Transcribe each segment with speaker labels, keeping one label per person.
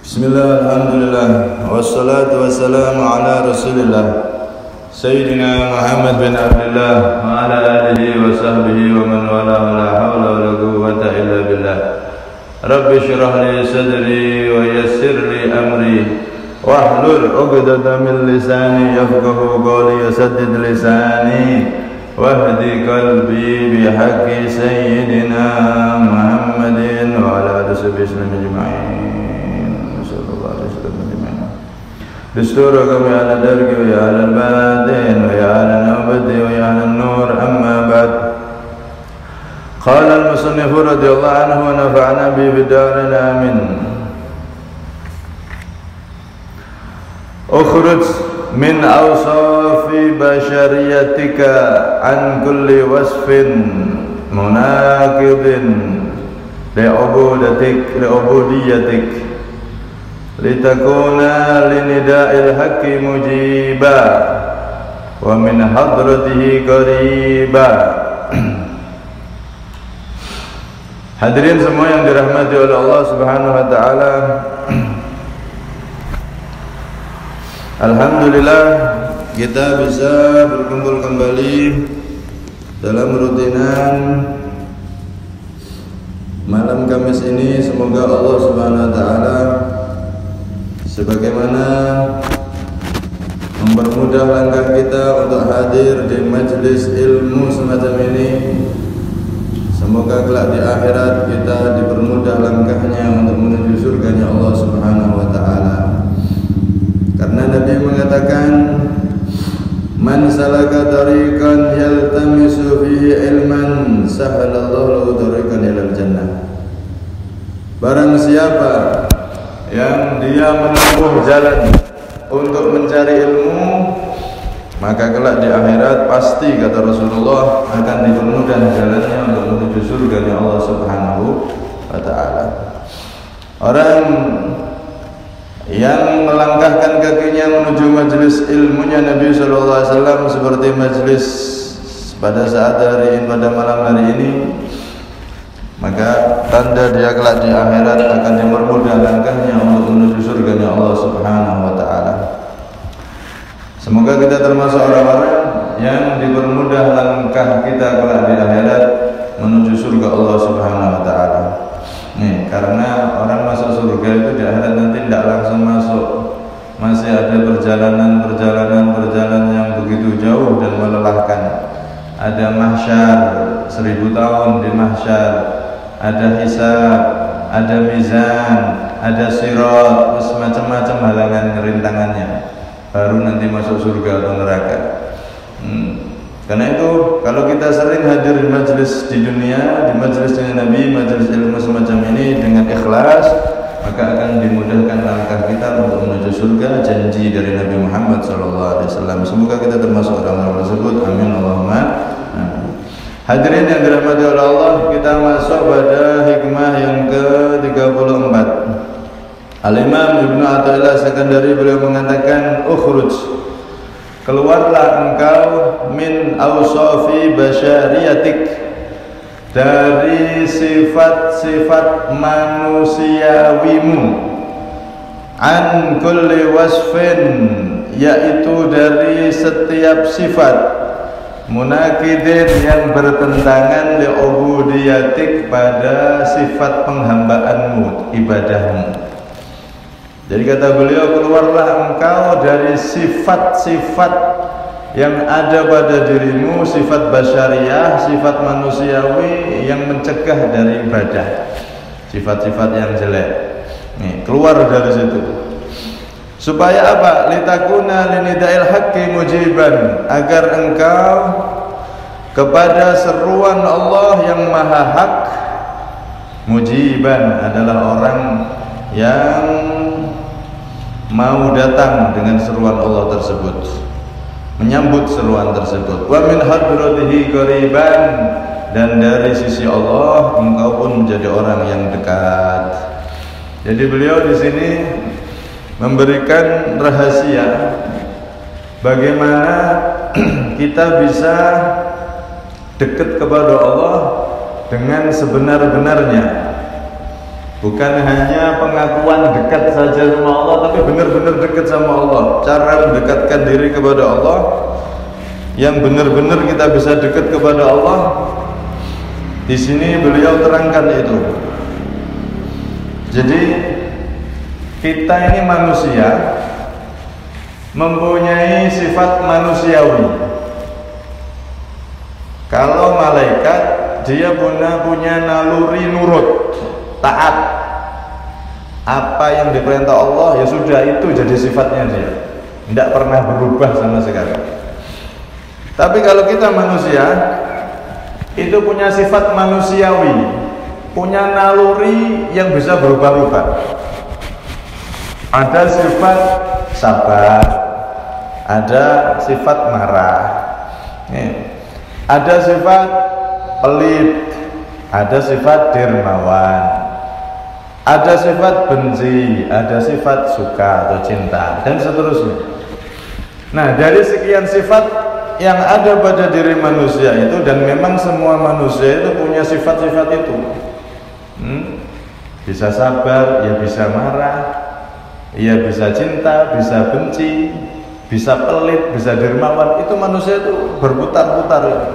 Speaker 1: Bismillah, alhamdulillah, wassalatu wassalamu ala rasulillah Sayyidina Muhammad bin Abdullah wa ala alihi wa sahbihi wa man wala wa la hawla wa la quwwata illa billah. Rabbi syrah li sadri wa yassir li amri wahlul 'uqdatam min lisani yafqahu qawli yasaddid lisani wahdi qalbi bihaqqi sayyidina Muhammadin wa ala alihi ajma'in. دستور كما على درك ويا على الباطن ويا على النبض ويا على النور. أما بعد، قال المصنف رضي الله عنه ونفعنا به بالدارين آمين. اخرج من أوصاف بشريتك عن كل وصف مناقض لعبوديتك litakuna linida'il haqqi mujiba wa min hadratihi qariba. Hadirin semua yang dirahmati oleh Allah Subhanahu wa taala, alhamdulillah kita bisa berkumpul kembali dalam rutinan malam Kamis ini. Semoga Allah Subhanahu wa taala sebagaimana mempermudah langkah kita untuk hadir di majelis ilmu semacam ini, semoga kelak di akhirat kita dipermudah langkahnya untuk menuju surganya Allah Subhanahu wa taala. Karena Nabi mengatakan, man salaka tariqan yaltamisu fihi ilman sahalallahu lahu tariqan ilal jannah. Barang siapa yang dia menempuh jalan untuk mencari ilmu, maka kelak di akhirat pasti, kata Rasulullah, akan dipermudah jalannya untuk menuju surganya Allah Subhanahu wa taala. Orang yang melangkahkan kakinya menuju majelis ilmunya Nabi sallallahu alaihi wasallam seperti majelis pada saat pada malam hari ini, maka tanda dia kelak di akhirat akan dipermudah langkahnya untuk menuju surganya Allah Subhanahu wa taala. Semoga kita termasuk orang-orang yang dipermudah langkah kita kelak di akhirat menuju surga Allah Subhanahu wa taala. Nih, karena orang masuk surga itu di akhirat nanti tidak langsung masuk. Masih ada perjalanan yang begitu jauh dan melelahkan. Ada mahsyar, 1000 tahun di mahsyar, ada hisab, ada mizan, ada sirat, macam-macam halangan rintangannya, baru nanti masuk surga atau neraka. Karena itu kalau kita sering hadir di majelis di dunia, di majelis dengan Nabi, majelis ilmu semacam ini dengan ikhlas, maka akan dimudahkan langkah kita untuk menuju surga, janji dari Nabi Muhammad SAW. Semoga kita termasuk orang-orang tersebut. Amin Allahumma amin. Hadirin yang dirahmati oleh Allah, kita masuk pada hikmah yang ke-34. Al-Imam Ibnu Athaillah Sekandari beliau mengatakan, ukhruj, keluarlah engkau, min awsafi basyariyatik, dari sifat-sifat manusiawimu, an kulli wasfin, yaitu dari setiap sifat, munakidin, yang bertentangan li ubudiyatik, pada sifat penghambaanmu, ibadahmu. Jadi kata beliau, keluarlah engkau dari sifat-sifat yang ada pada dirimu, sifat basyariah, sifat manusiawi yang mencegah dari ibadah, sifat-sifat yang jelek. Nih, keluar dari situ. Supaya apa? Litakuna linida'il haqqi mujiban, agar engkau kepada seruan Allah yang maha hak, mujiban, adalah orang yang mau datang dengan seruan Allah tersebut, menyambut seruan tersebut. Wa min hadratihi qariban, dan dari sisi Allah engkau pun menjadi orang yang dekat. Jadi beliau di sini memberikan rahasia bagaimana kita bisa dekat kepada Allah dengan sebenar-benarnya. Bukan hanya pengakuan dekat saja sama Allah, tapi benar-benar dekat sama Allah. Cara mendekatkan diri kepada Allah yang benar-benar kita bisa dekat kepada Allah, di sini beliau terangkan itu. Jadi kita ini manusia mempunyai sifat manusiawi. Kalau malaikat dia punya naluri nurut, taat. Apa yang diperintah Allah ya sudah, itu jadi sifatnya dia, tidak pernah berubah sama sekali. Tapi kalau kita manusia itu punya sifat manusiawi, punya naluri yang bisa berubah-ubah. Ada sifat sabar, ada sifat marah, ada sifat pelit, ada sifat dermawan, ada sifat benci, ada sifat suka atau cinta, dan seterusnya. Nah, dari sekian sifat yang ada pada diri manusia itu, dan memang semua manusia itu punya sifat-sifat itu. Bisa sabar, ya bisa marah, ya bisa cinta, bisa benci, bisa pelit, bisa dermawan. Itu manusia itu berputar-putar itu.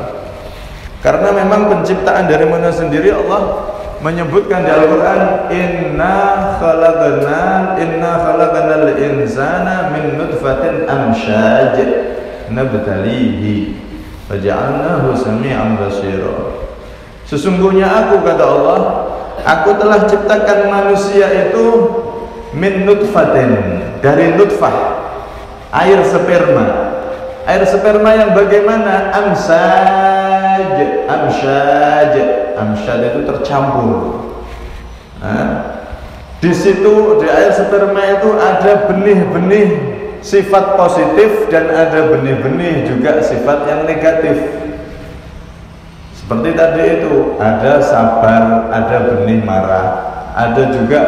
Speaker 1: Karena memang penciptaan dari manusia sendiri, Allah menyebutkan di Al-Quran, Inna khalaqnal insana min nutfatin amsyaj nabtalihi faja'alnahu sami'an basira. Sesungguhnya aku, kata Allah, aku telah ciptakan manusia itu min nutfatin, dari nutfah, air sperma. Air sperma yang bagaimana? Amsyaj itu tercampur. Di situ, di air sperma itu ada benih-benih sifat positif dan ada benih-benih juga sifat yang negatif. Seperti tadi itu, ada sabar, ada benih marah, ada juga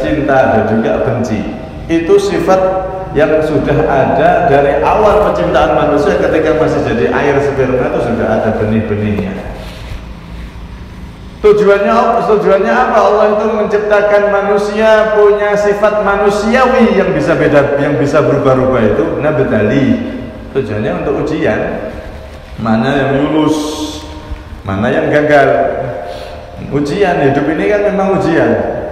Speaker 1: cinta, ada juga benci. Itu sifat yang sudah ada dari awal penciptaan manusia. Ketika masih jadi air sperma itu sudah ada benih-benihnya. Tujuannya apa? Allah itu menciptakan manusia punya sifat manusiawi yang bisa beda, yang bisa berubah-ubah itu. Nabtali, tujuannya untuk ujian, mana yang lulus, mana yang gagal. Ujian, hidup ini kan memang ujian.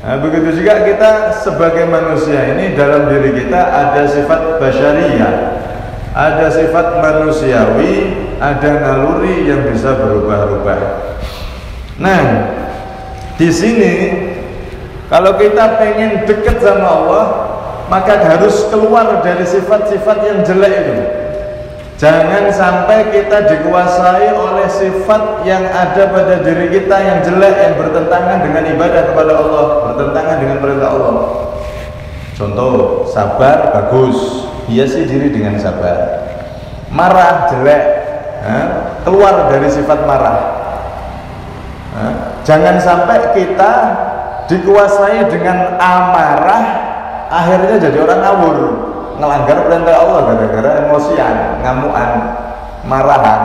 Speaker 1: Nah, begitu juga kita sebagai manusia ini, dalam diri kita ada sifat basyariyah, ada sifat manusiawi, ada naluri yang bisa berubah-ubah. Nah, di sini kalau kita pengen dekat sama Allah, maka harus keluar dari sifat-sifat yang jelek itu. Jangan sampai kita dikuasai oleh sifat yang ada pada diri kita yang jelek, yang bertentangan dengan ibadah kepada Allah, bertentangan dengan perintah Allah. Contoh, sabar bagus, hiasi diri dengan sabar. Marah jelek, keluar dari sifat marah. Jangan sampai kita dikuasai dengan amarah, akhirnya jadi orang ngawur, ngelanggar perintah Allah gara-gara emosian, ngamuan, marahan.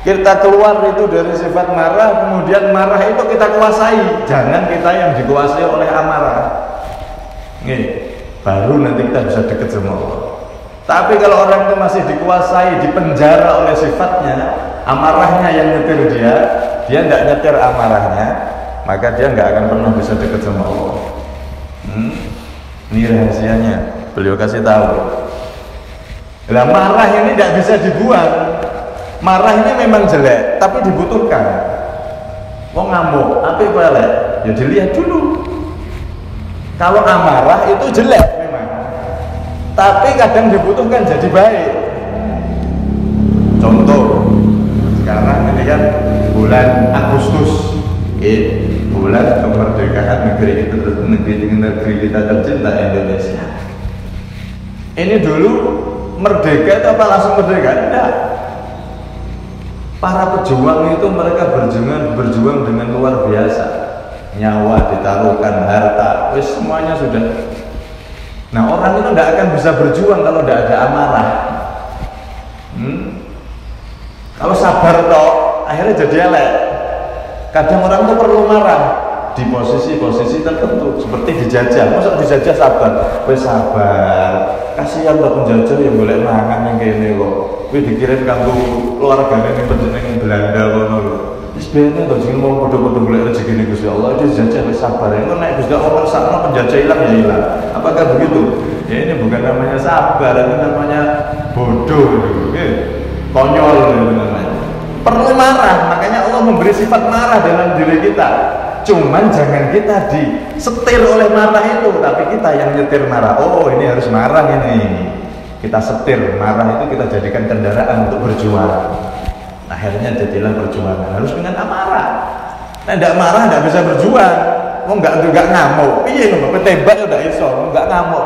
Speaker 1: Kita keluar itu dari sifat marah, kemudian marah itu kita kuasai. Jangan kita yang dikuasai oleh amarah. Baru nanti kita bisa dekat sama Allah. Tapi kalau orang itu masih dikuasai, dipenjara oleh sifatnya, amarahnya yang nyetir dia tidak nyetir amarahnya, maka dia nggak akan pernah bisa dekat sama Allah. Ini rahasianya, beliau kasih tahu. Lah, marah ini tidak bisa dibuang. Marah ini memang jelek, tapi dibutuhkan. Wong ngamuk, apa boleh? Ya dilihat dulu. Kalau amarah itu jelek memang, tapi kadang dibutuhkan jadi baik. Contoh, sekarang ini kan bulan Agustus, bulan kemerdekaan negeri kita tercinta, Indonesia. Ini dulu merdeka itu apa langsung merdeka? Tidak. Para pejuang itu mereka berjuang dengan luar biasa. Nyawa ditaruhkan, harta, semuanya sudah. Nah, orang itu tidak akan bisa berjuang kalau tidak ada amarah. Kalau sabar toh, akhirnya jadi elek. Kadang orang itu perlu marah. di posisi-posisi tertentu, seperti dijajah. Masa dijajah sabar? Wes sabar. Kasihan loh penjajah yang boleh mangan yang kene kok. Wis dikirim kanggo keluargane ning penjenengan Belanda ngono lho. Wis bene to jeneng wong padha-padha golek rezekine Gusti Allah. Dijajah wis sabar. Engko nek Gusti Allah sakno penjajah ilang ya ilang. Apakah begitu? Ya ini bukan namanya sabar, ini namanya bodoh, konyol itu namanya. Perlu marah, makanya Allah memberi sifat marah dalam diri kita. Cuman jangan kita disetir oleh marah itu, tapi kita yang nyetir marah. Oh ini harus marah ini. Kita setir, marah itu kita jadikan kendaraan untuk berjuang. Akhirnya jadilah perjuangan, harus dengan amarah. Nah tidak marah tidak bisa berjuang. Oh enggak ngamuk. Iya lho, tembak ya ndak iso, enggak ngamuk.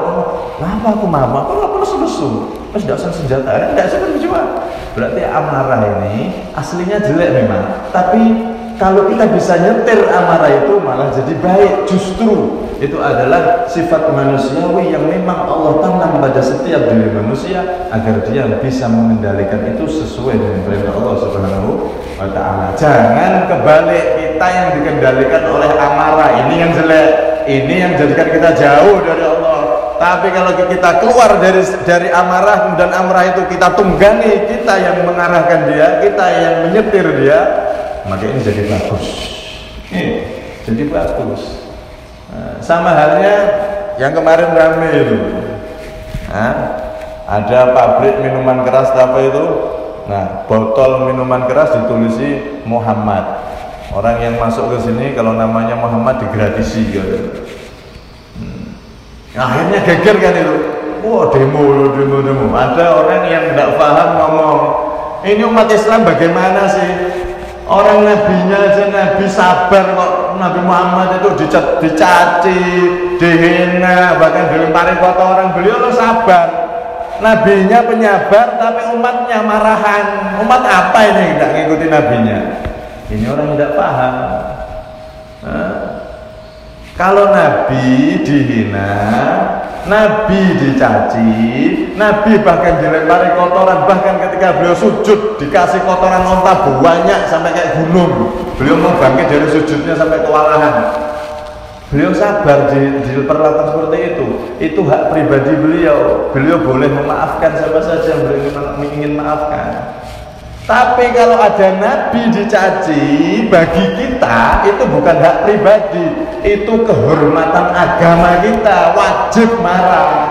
Speaker 1: Kenapa aku mama? Aku lesu-lesu. Terus ndak usah senjata, enggak usah berjuang. Berarti amarah ini aslinya jelek memang, tapi kalau kita bisa nyetir amarah itu malah jadi baik. Justru itu adalah sifat manusiawi yang memang Allah tanam pada setiap diri manusia agar dia bisa mengendalikan itu sesuai dengan perintah Allah Subhanahu wa ta'ala. Jangan kebalik, kita yang dikendalikan oleh amarah, ini yang jelek, ini yang jadikan kita jauh dari Allah. Tapi kalau kita keluar dari amarah dan amarah itu kita tunggangi, kita yang mengarahkan dia, kita yang menyetir dia, maka ini jadi bagus. Jadi bagus. Nah, sama halnya yang kemarin rame itu. Nah, ada pabrik minuman keras apa itu? Nah, botol minuman keras ditulisi Muhammad. Orang yang masuk ke sini kalau namanya Muhammad digratisi gitu. Akhirnya geger kan itu. Wah, demo. Ada orang yang tidak paham ngomong, ini umat Islam bagaimana sih? Orang nabinya aja nabi sabar kok. Nabi Muhammad itu dicaci, dihina, bahkan dilemparin kotoran. Beliau lo sabar. Nabinya penyabar tapi umatnya marahan. Umat apa ini tidak ngikutin nabinya? Ini orang tidak paham. Kalau Nabi dihina, Nabi dicaci, Nabi bahkan dilempari kotoran, bahkan ketika beliau sujud dikasih kotoran onta banyak sampai kayak gunung. Beliau mau bangkit dari sujudnya sampai kewalahan. Beliau sabar diperlakukan seperti itu. Itu hak pribadi beliau. Beliau boleh memaafkan siapa saja yang ingin maafkan. Tapi kalau ada nabi dicaci, bagi kita itu bukan hak pribadi, itu kehormatan agama kita, wajib marah.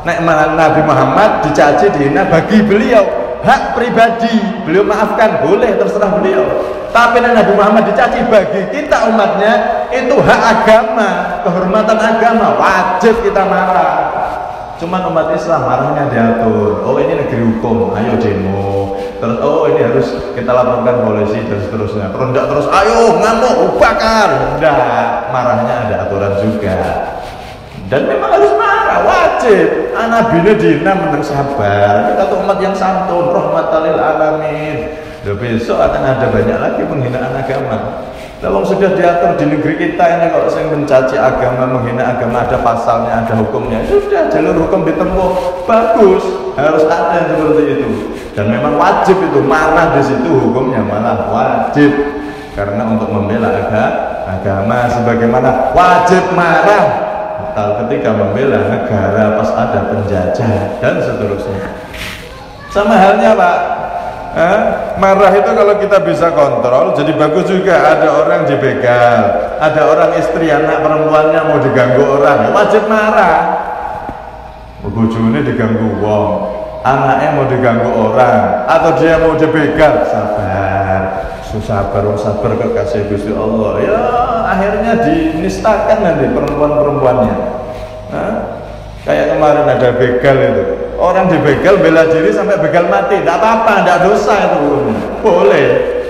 Speaker 1: Nek Nabi Muhammad dicaci, dihina, bagi beliau hak pribadi, beliau maafkan, boleh, terserah beliau. Tapi nek Nabi Muhammad dicaci, bagi kita umatnya itu hak agama, kehormatan agama, wajib kita marah. Cuman umat Islam marahnya diatur. Oh ini negeri hukum, ayo demo. Terus oh ini harus kita laporkan polisi dan seterusnya. Terus enggak terus ayo ngamuk bakar. Enggak, marahnya ada aturan juga. Dan memang harus marah, wajib. Nabi dina menang sabar. Kita tuh umat yang santun, rahmatan lil alamin. Dan besok akan ada banyak lagi penghinaan agama. Kalau sudah diatur di negeri kita ini, kalau saya mencaci agama, menghina agama, ada pasalnya, ada hukumnya, sudah jalur hukum ditempuh, bagus, harus ada seperti itu. Dan memang wajib itu, marah di situ hukumnya malah wajib, karena untuk membela agama, sebagaimana wajib marah ketika membela negara pas ada penjajah dan seterusnya. Sama halnya Pak. Marah itu kalau kita bisa kontrol jadi bagus juga. Ada orang dibegal, ada orang istri anak perempuannya mau diganggu orang, wajib marah. Bojone diganggu wong, anaknya mau diganggu orang, atau dia mau dibegal, sabar kekasih Gusti Allah. Ya akhirnya dinistakan nanti perempuan-perempuannya. Kayak kemarin ada begal itu, orang dibegal bela diri sampai begal mati, tidak apa-apa, tidak dosa itu, boleh.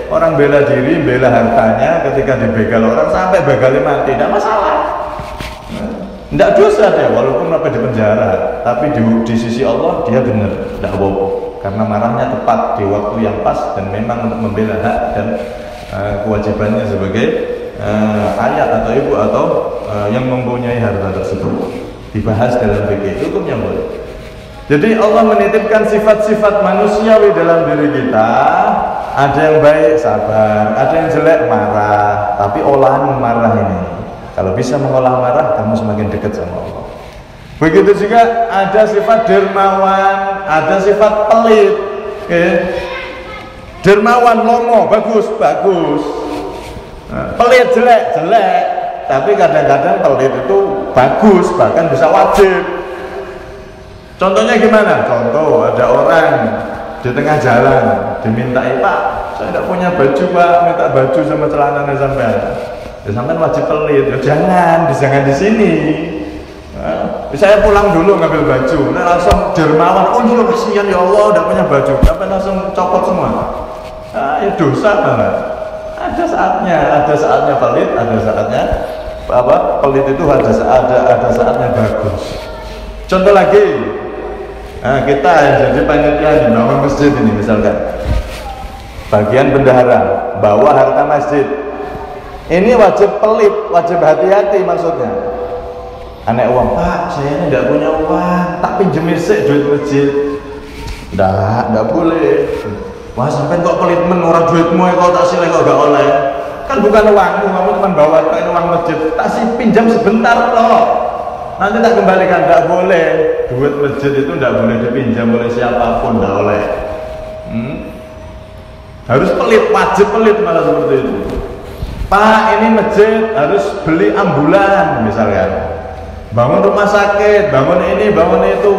Speaker 1: Orang bela diri, bela hartanya ketika dibegal orang sampai begalnya mati, tidak masalah, tidak dosa dia, walaupun sampai di penjara. Tapi di sisi Allah dia benar, tidak apa-apa, karena marahnya tepat di waktu yang pas dan memang untuk membela hak dan kewajibannya sebagai ayah atau ibu atau yang mempunyai harta tersebut. Dibahas dalam fikih, hukumnya boleh. Jadi Allah menitipkan sifat-sifat manusiawi dalam diri kita ada yang baik sabar, ada yang jelek marah, tapi olahan marah ini. Kalau bisa mengolah marah, kamu semakin dekat sama Allah. Begitu juga ada sifat dermawan, ada sifat pelit. Dermawan lomo bagus, pelit jelek. Tapi kadang-kadang pelit itu bagus, bahkan bisa wajib. Contohnya gimana? Contoh, ada orang di tengah jalan dimintai, Pak, saya tidak punya baju, Pak, minta baju sama celananya sampean. Ya sampean wajib pelit. Ya jangan di sini. Nah, saya pulang dulu ngambil baju. Nah, langsung dermawan. Oh iya, kasihan ya Allah, tidak punya baju. Sampai langsung copot semua. Nah, ya dosa malah. Ada saatnya pelit, ada saatnya pelit itu ada saatnya bagus. Contoh lagi, nah, kita yang jadi panitia di bangun masjid ini misalkan, bagian bendahara bawa harta masjid, ini wajib pelit, wajib hati-hati maksudnya. Anak uang, Pak, saya ini tidak punya uang, tak pinjem sik duit masjid. Tidak boleh. Wah, sampai kok pelit menurut duitmu, kau tak silih kok gak oleh. Kan bukan uangmu, kamu cuma bawa uang masjid. Tak sih pinjam sebentar loh. Nanti tak kembalikan. Tidak boleh. Duit masjid itu tidak boleh dipinjam oleh siapapun, tidak oleh. Harus pelit, wajib pelit malah seperti itu. Pak, ini masjid harus beli ambulan misalkan. Bangun rumah sakit, bangun ini, bangun itu.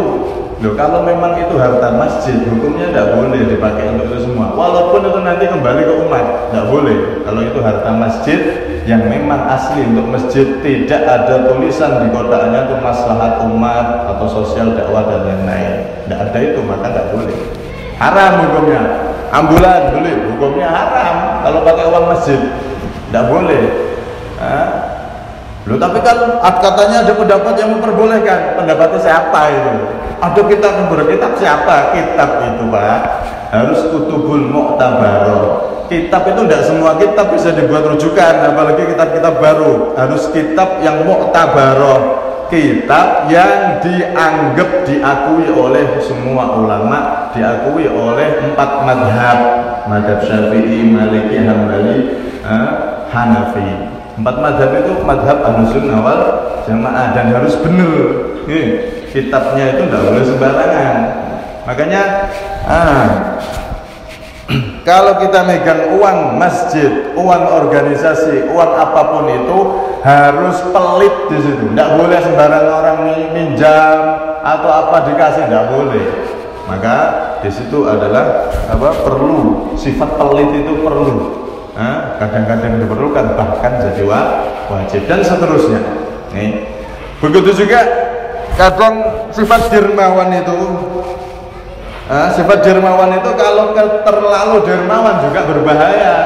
Speaker 1: Loh, kalau memang itu harta masjid, hukumnya tidak boleh dipakai untuk itu semua. Walaupun itu nanti kembali ke umat, tidak boleh. Kalau itu harta masjid yang memang asli untuk masjid, tidak ada tulisan di kotaknya untuk maslahat umat atau sosial dakwah dan lain-lain, tidak ada itu, maka tidak boleh. Haram hukumnya. Ambulan boleh, hukumnya haram kalau pakai uang masjid, tidak boleh. Loh, tapi kan katanya ada pendapat yang memperbolehkan. Pendapatnya siapa itu? Ada kitab berkitab siapa? Kitab itu, Pak, harus kutubul mu'tabaroh. Kitab itu tidak semua kitab bisa dibuat rujukan, apalagi kitab-kitab baru. Harus kitab yang mu'tabaroh, kitab yang dianggap diakui oleh semua ulama, diakui oleh 4 madhab, madhab Syafi'i, Maliki, Hambali, Hanafi. 4 madhab itu madhab Ahlussunnah wal Jamaah, dan harus benar. Kitabnya itu tidak boleh sembarangan. Makanya kalau kita megang uang masjid, uang organisasi, uang apapun itu harus pelit di situ. Tidak boleh sembarangan orang minjam atau apa dikasih, tidak boleh. Maka di situ adalah perlu sifat pelit itu perlu. Kadang-kadang diperlukan, bahkan jadi wajib dan seterusnya. Begitu juga kadang sifat dermawan itu, kalau terlalu dermawan juga berbahaya.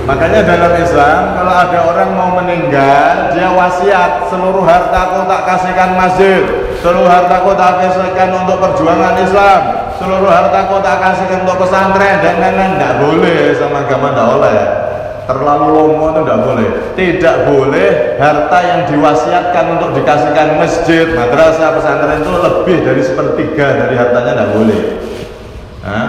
Speaker 1: Makanya dalam Islam kalau ada orang mau meninggal, dia wasiat, seluruh hartaku tak kasihkan masjid, seluruh hartaku tak kasihkan untuk perjuangan Islam, seluruh hartaku tak kasihkan untuk pesantren dan lain-lain. Tidak boleh, sama agama tidak boleh. Terlalu lomo itu tidak boleh. Tidak boleh harta yang diwasiatkan untuk dikasihkan masjid, madrasah, pesantren itu lebih dari 1/3 dari hartanya, tidak boleh.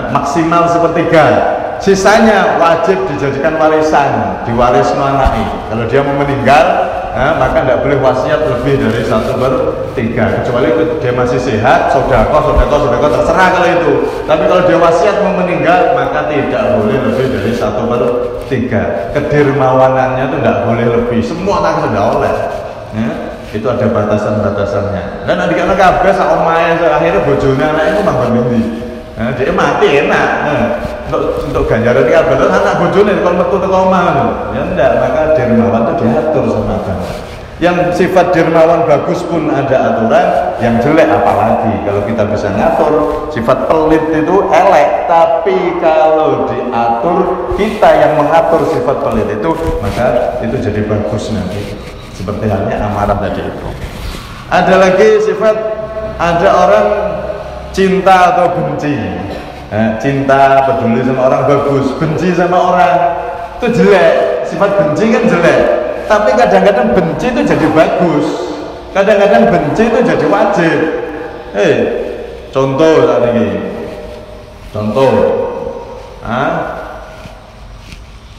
Speaker 1: Maksimal 1/3. Sisanya wajib dijadikan warisan, diwarisno anaknya. Kalau dia mau meninggal, maka tidak boleh wasiat lebih dari 1/3. Kecuali dia masih sehat, sodako terserah kalau itu. Tapi kalau dia wasiat mau meninggal, maka tidak boleh lebih dari 1/3. Kedermawanannya itu tidak boleh lebih. Semua tak sudah oleh. Itu ada batasan-batasannya. Dan adik-anak kabeh sak omahe akhirnya bojone anake itu manggon ndi. Dia mati enak. Untuk ganjaran kabeh anak bojone kalau metu teko omah. Ya ndak, maka dermawan itu diatur sama agama. Yang sifat dermawan bagus pun ada aturan, yang jelek apalagi. Kalau kita bisa ngatur, sifat pelit itu elek, tapi kalau diatur, kita yang mengatur sifat pelit itu, maka itu jadi bagus nanti. Seperti halnya amarah tadi itu. Ada lagi sifat, ada orang cinta atau benci. Cinta, peduli sama orang bagus, benci sama orang itu jelek. Sifat benci kan jelek, tapi kadang-kadang benci itu jadi bagus, kadang-kadang benci itu jadi wajib. Contoh saat ini,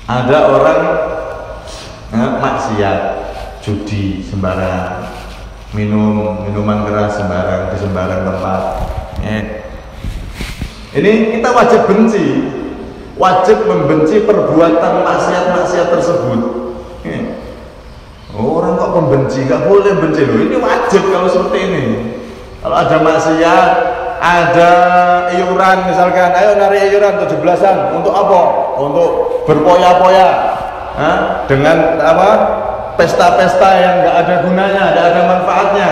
Speaker 1: Ada orang maksiat, judi sembarang, minuman keras sembarang di sembarang tempat. Ini kita wajib benci, wajib membenci perbuatan maksiat-maksiat tersebut. Orang kok membenci, nggak boleh benci loh. Ini wajib kalau seperti ini. Kalau ada maksiat, ada iuran misalkan, ayo narik iuran 17-an untuk apa? Untuk berpoya-poya, dengan apa? Pesta-pesta yang nggak ada gunanya, nggak ada manfaatnya.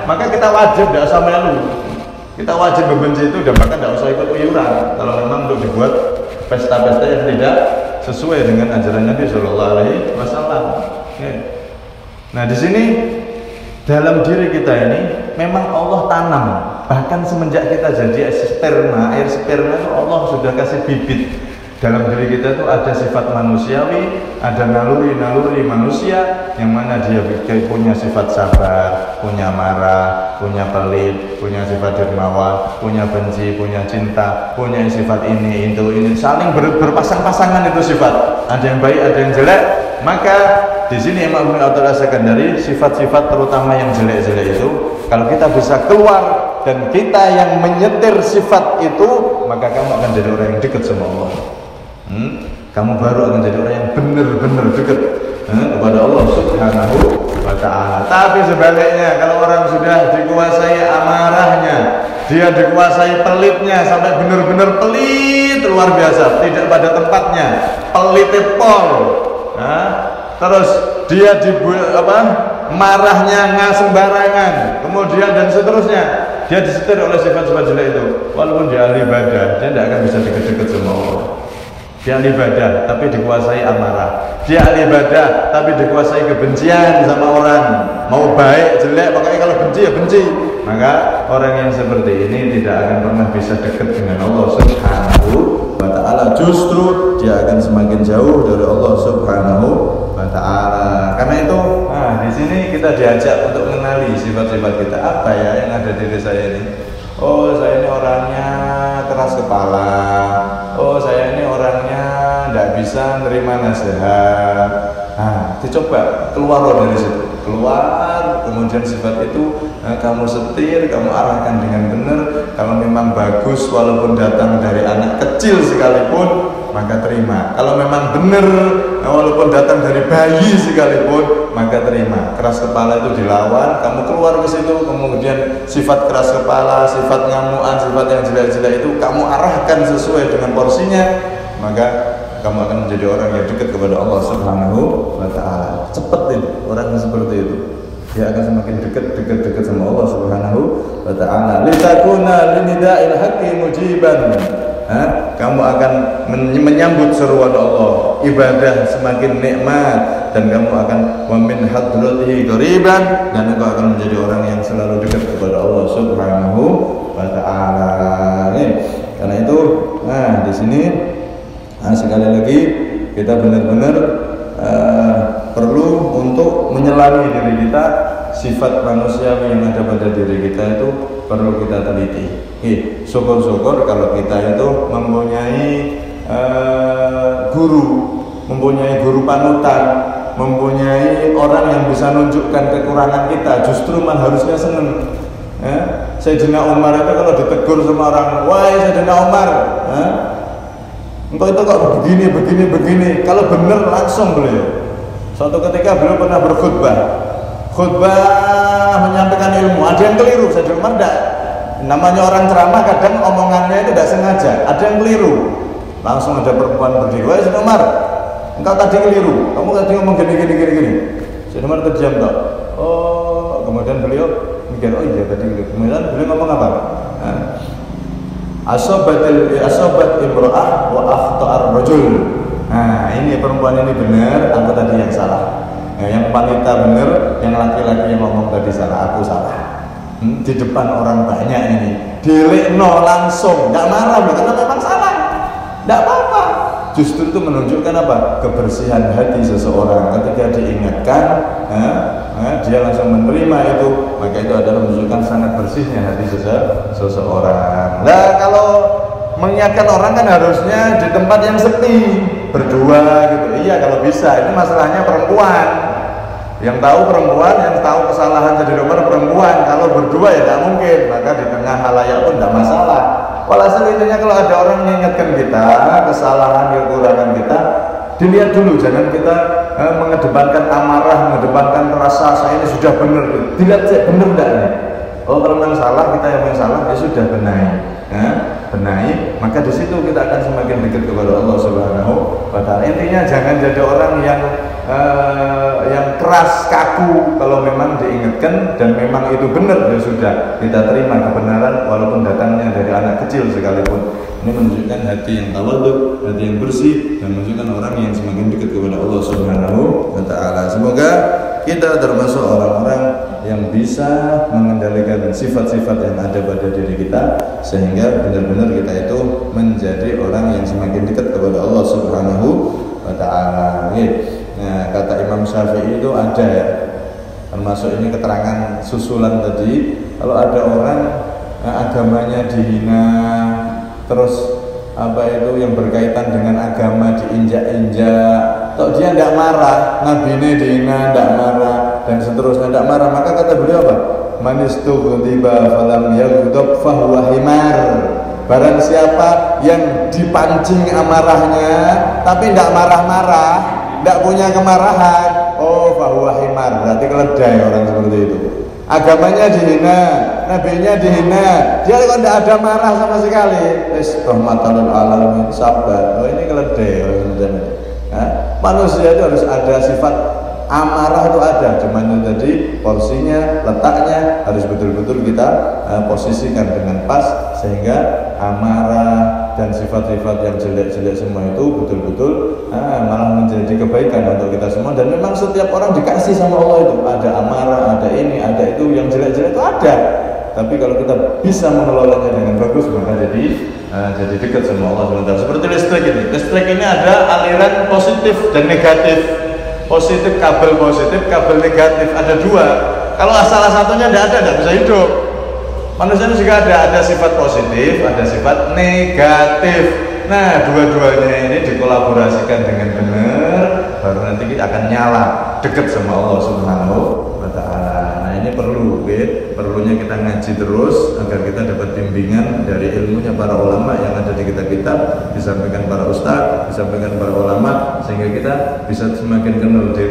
Speaker 1: Maka kita wajib, nggak usah melu. Kita wajib membenci itu dan bahkan tidak usah ikut iuran kalau memang untuk dibuat pesta-pesta yang tidak sesuai dengan ajaran Nabi Shallallahu Alaihi Wasallam. Nah di sini dalam diri kita ini memang Allah tanam, bahkan semenjak kita jadi sperma, air sperma itu Allah sudah kasih bibit. Dalam diri kita itu ada sifat manusiawi, ada naluri-naluri manusia yang mana dia punya sifat sabar, punya marah, punya pelit, punya sifat dermawan, punya benci, punya cinta, punya sifat ini, itu, saling berpasang-pasangan itu sifat. Ada yang baik, ada yang jelek. Maka di sini Imam Ibnu Athaillah sekandari sifat-sifat terutama yang jelek-jelek itu, kalau kita bisa keluar dan kita yang menyetir sifat itu, maka kamu akan jadi orang yang dekat sama Allah. Kamu baru akan jadi orang yang benar-benar dekat kepada Allah Subhanahu wa Ta'ala. Tapi sebaliknya, kalau orang sudah dikuasai amarahnya, dia dikuasai pelitnya sampai benar-benar pelit luar biasa, tidak pada tempatnya, pelit pol. Terus dia marahnya nggak sembarangan, kemudian dan seterusnya, dia disetir oleh sifat-sifat jelek itu. Walaupun dia ahli ibadah, dia tidak akan bisa dekat-dekat sama Allah. Dia ahli ibadah tapi dikuasai amarah, dia ahli ibadah tapi dikuasai kebencian sama orang, mau baik jelek pokoknya kalau benci ya benci. Maka orang yang seperti ini tidak akan pernah bisa dekat dengan Allah Subhanahu wa Ta'ala. Justru dia akan semakin jauh dari Allah Subhanahu wa Ta'ala. Karena itu di sini kita diajak untuk mengenali sifat-sifat kita. Apa ya yang ada di diri saya ini? Oh, saya ini orangnya keras kepala. Oh, saya ini orangnya tidak bisa nerima nasihat. Dicoba keluar dari situ. Keluar, kemudian sifat itu kamu setir, kamu arahkan dengan benar. Kalau memang bagus, walaupun datang dari anak kecil sekalipun, maka terima. Kalau memang benar, walaupun datang dari bayi sekalipun, maka terima. Keras kepala itu dilawan, kamu keluar ke situ. Kemudian sifat keras kepala, sifat ngamuan, sifat yang jelek-jelek itu kamu arahkan sesuai dengan porsinya, maka kamu akan menjadi orang yang dekat kepada Allah Subhanahu wa Ta'ala. Cepat itu orang yang seperti itu, dia akan semakin dekat sama Allah Subhanahu wa Ta'ala. Litakuna linida'il haqqi mujiban. Kamu akan menyambut seruan Allah, ibadah semakin nikmat, dan kamu akan wa min hadratihi qariban, dan engkau akan menjadi orang yang selalu dekat kepada Allah Subhanahu wa Ta'ala. Karena itu di sini sekali lagi kita benar-benar perlu untuk menyelami diri kita. Sifat manusiawi yang ada pada diri kita itu perlu kita teliti. Syukur-syukur kalau kita itu mempunyai mempunyai guru panutan, mempunyai orang yang bisa menunjukkan kekurangan kita. Justru harusnya seneng. Sayyidina Umar itu kalau ditegur sama orang, wahai Sayyidina Umar, engkau itu kok begini. Kalau benar langsung beliau. Suatu ketika beliau pernah berkhutbah menyampaikan ilmu. Ada yang keliru, Sayyidina Umar tidak. Namanya orang ceramah kadang omongannya itu tidak sengaja. Ada yang keliru. Langsung ada perempuan berdiri. Wahai Sayyidina Umar, engkau tadi keliru. Kamu tadi ngomong gini. Sayyidina Umar terdiam tak? Oh, kemudian beliau mikir, oh iya tadi keliru. Kemudian beliau ngomong apa? Asobat imro'ah wa akhta'ar rajul. Ini perempuan ini benar, aku tadi yang salah. Yang wanita benar, yang laki-laki yang ngomong tadi salah, aku salah. Di depan orang banyak ini, dilekno langsung, nggak marah loh, karena memang salah, nggak apa-apa. Justru itu menunjukkan apa? Kebersihan hati seseorang. Ketika diingatkan, dia langsung menerima itu, maka itu adalah menunjukkan sangat bersihnya hati seseorang. Nah, kalau mengingatkan orang kan harusnya di tempat yang sepi. berdua gitu. Iya kalau bisa, ini masalahnya perempuan. Yang tahu perempuan, yang tahu kesalahan jadi nomor perempuan. Kalau berdua ya tidak mungkin, maka di tengah halayak pun tidak masalah. Walhasil intinya kalau ada orang mengingatkan kita kesalahan, kekurangan kita, dilihat dulu, jangan kita mengedepankan amarah, mengedepankan rasa saya ini sudah benar. Dilihat benar tidak ini. Oh kalau memang salah, kita yang salah, ya sudah benahi. Benahi, maka di situ kita akan semakin dekat kepada Allah Subhanahu wa Ta'ala. Intinya jangan jadi orang yang keras, kaku. Kalau memang diingatkan dan memang itu benar, ya sudah kita terima kebenaran walaupun datangnya dari anak kecil sekalipun. Ini menunjukkan hati yang tawadhu, hati yang bersih, dan menunjukkan orang yang semakin dekat kepada Allah Subhanahu wa Ta'ala. Semoga kita termasuk orang-orang yang bisa mengendalikan sifat-sifat yang ada pada diri kita, sehingga benar-benar kita itu menjadi orang yang semakin dekat kepada Allah Subhanahu wa Ta'ala. Nah, kata Imam Syafi'i itu ada ya, termasuk ini keterangan susulan tadi. Kalau ada orang agamanya dihina, terus apa itu yang berkaitan dengan agama diinjak-injak, toh dia tidak marah, nabi-nya dihina tidak marah dan seterusnya tidak marah, maka kata beliau apa? Manistughdiba falam yaghdab fahuwa himar. Barang siapa yang dipancing amarahnya tapi tidak marah-marah, tidak punya kemarahan, oh fahuwa himar, berarti keledai orang seperti itu. Agamanya dihina, nabinya dihina, dia kok tidak ada marah sama sekali. Rahmatan lil alamin, sabar. Oh ini keledai orang seperti. Manusia itu harus ada sifat amarah, itu ada, cuman tadi porsinya, letaknya harus betul-betul kita posisikan dengan pas, sehingga amarah dan sifat-sifat yang jelek-jelek semua itu betul-betul malah menjadi kebaikan untuk kita semua. Dan memang setiap orang dikasih sama Allah itu, ada amarah, ada ini, ada itu, yang jelek-jelek itu ada. Tapi kalau kita bisa mengelolanya dengan bagus, maka jadi dekat sama Allah SWT. Seperti listrik ini. Listrik ini ada aliran positif dan negatif. Positif, kabel negatif, ada dua. Kalau salah satunya tidak bisa hidup. Manusia juga ada sifat positif, ada sifat negatif. Nah, dua-duanya ini dikolaborasikan dengan benar, baru nanti kita akan nyala dekat sama Allah Subhanahu wa Ta'ala. Nah, ini perlunya kita ngaji terus agar kita dapat bimbingan dari ilmunya para ulama yang ada di kitab-kitab, disampaikan para ustaz, disampaikan para ulama, sehingga kita bisa semakin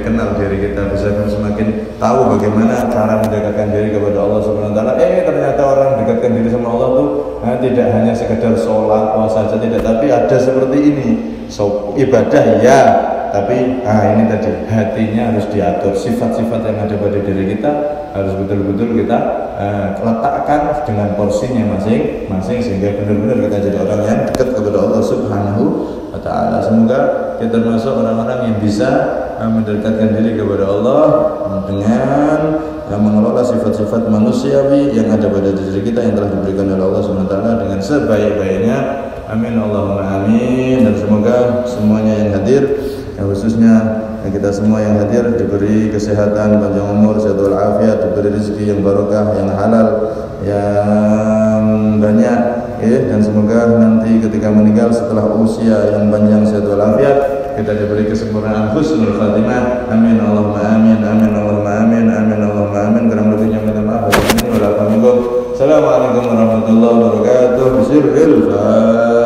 Speaker 1: kenal diri kita, bisa semakin tahu bagaimana cara mendekatkan diri kepada Allah Subhanahu wa Ta'ala. Ternyata orang dekatkan diri sama Allah tuh tidak hanya sekedar sholat, puasa saja tidak, tapi ada seperti ini. Ibadah ya, tapi ini tadi hatinya harus diatur, sifat-sifat yang ada pada diri kita harus betul-betul kita letakkan dengan porsinya masing-masing, sehingga benar-benar kita jadi orang yang dekat kepada Allah Subhanahu wa Ta'ala. Semoga kita termasuk orang-orang yang bisa mendekatkan diri kepada Allah dengan mengelola sifat-sifat manusiawi yang ada pada diri kita yang telah diberikan oleh Allah Subhanahu wa Ta'ala dengan sebaik-baiknya. Amin Allahumma amin. Dan semoga semuanya yang hadir, khususnya kita semua yang hadir, diberi kesehatan, panjang umur, sehat walafiat, diberi rezeki yang barokah, yang halal, yang banyak, dan semoga nanti ketika meninggal setelah usia yang panjang, sehat walafiat, kita diberi kesempurnaan husnul khatimah. Amin Allahumma amin. Amin Allahumma amin. Amin Allahumma amin. Kurang lebihnya minta maaf. Assalamualaikum warahmatullahi wabarakatuh. Bismillahirrahmanirrahim.